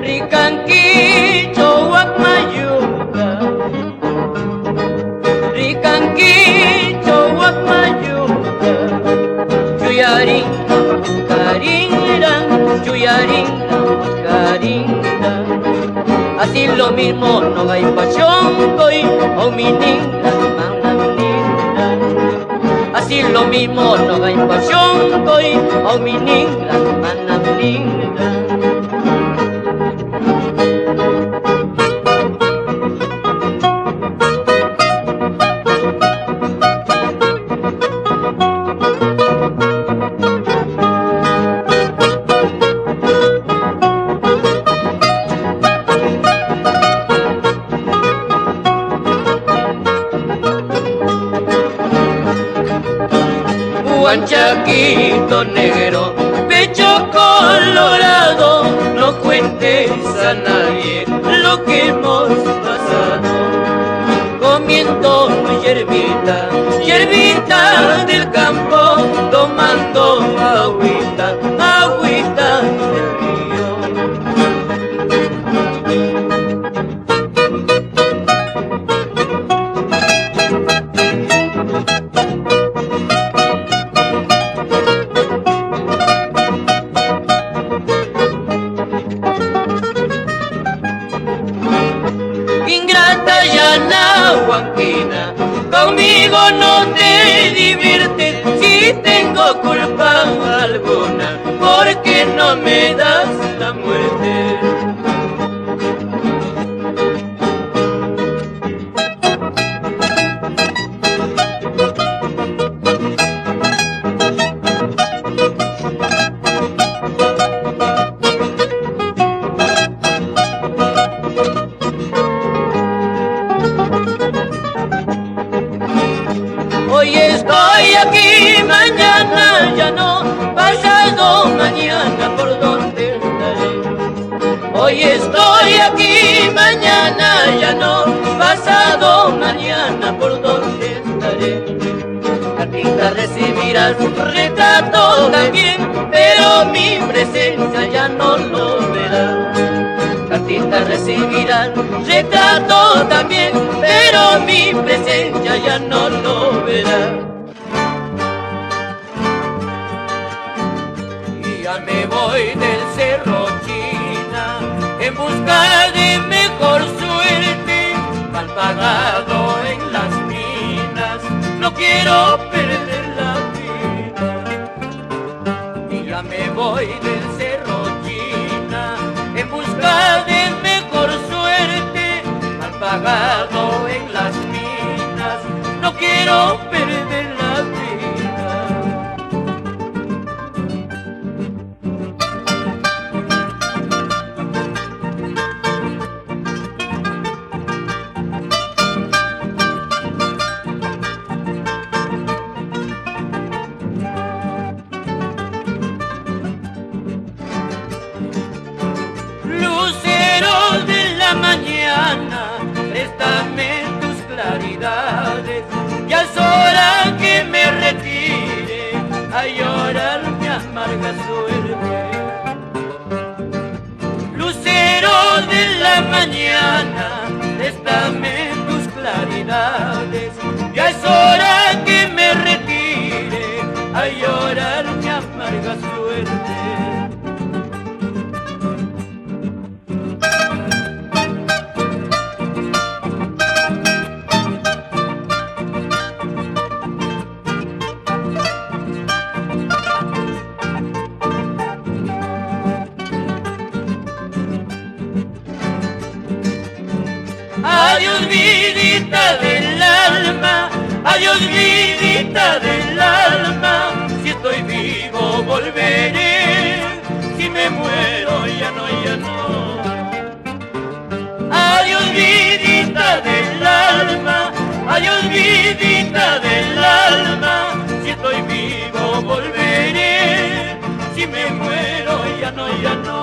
Rikankicho wakmayuga, Rikankicho wakmayuga, Chuyaringa Karinda, Chuyaringa Karinda. Así lo mismo no hay pasión, hoy o mi ninga, manamninga. Así lo mismo no hay pasión, hoy o mi ninga, manamninga. Chaquito negro, pecho colorado, no cuentes a nadie lo que hemos pasado. Comiendo hierbita, hierbita del campo, tomando agüita, agüita del río. Ingrata Yanahuanquina, conmigo no te diviertes si tengo culpa alguna, porque no me das la muerte. Hoy estoy aquí, mañana ya no, pasado mañana por donde estaré. Hoy estoy aquí, mañana ya no, pasado mañana por donde estaré. Cartita recibirás, retrato también, pero mi presencia ya no lo verás. Cartita recibirás, retrato también, pero mi presencia ya no lo verá. Y ya me voy del Cerro China en busca de mejor suerte, mal pagado en las minas, no quiero perder la vida. Y ya me voy del Cerro China en busca de mejor suerte, mal pagado en las minas, no quiero perder la vida. Mañana, préstame tus claridades, ya es hora que me retire a llorar mi amarga suerte. Lucero de la mañana, préstame tus claridades, ya es hora que me retire a llorar mi amarga suerte. Adiós, vidita del alma. vidita del alma, si estoy vivo volveré, si me muero ya no, ya no. Adiós vidita del alma, adiós vidita del alma, si estoy vivo volveré, si me muero ya no, ya no.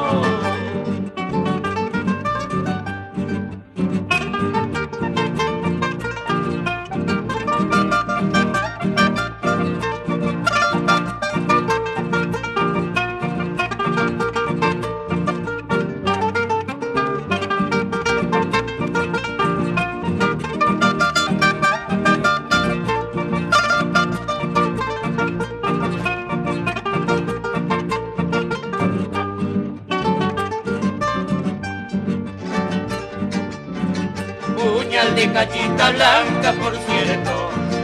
Puñal de cachita blanca, por cierto,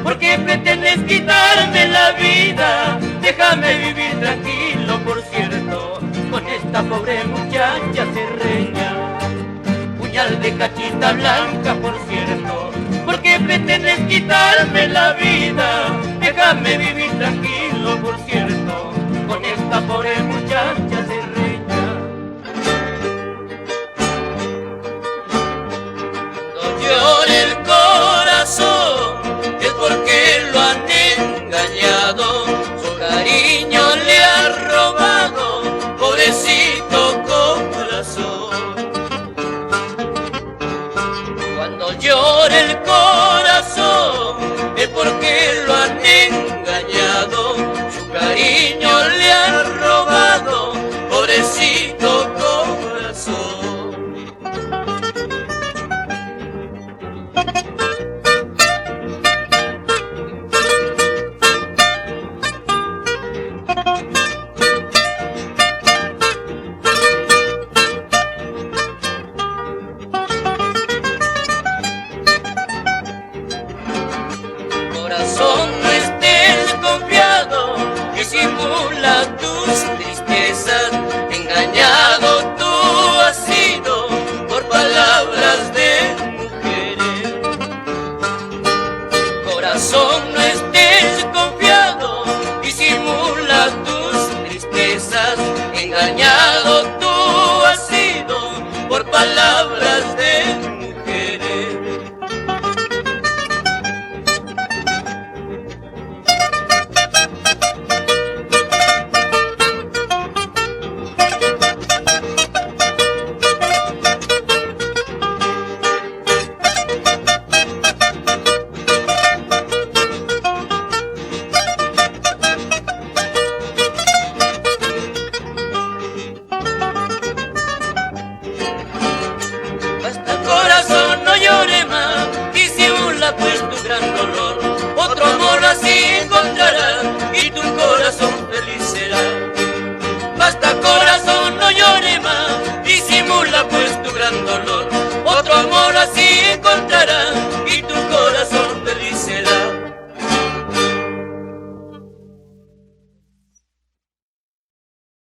¿por qué pretendes quitarme la vida? Déjame vivir tranquilo, por cierto, con esta pobre muchacha serreña. Puñal de cachita blanca, por cierto, ¿por qué pretendes quitarme la vida? Déjame vivir tranquilo, por cierto, con esta pobre muchacha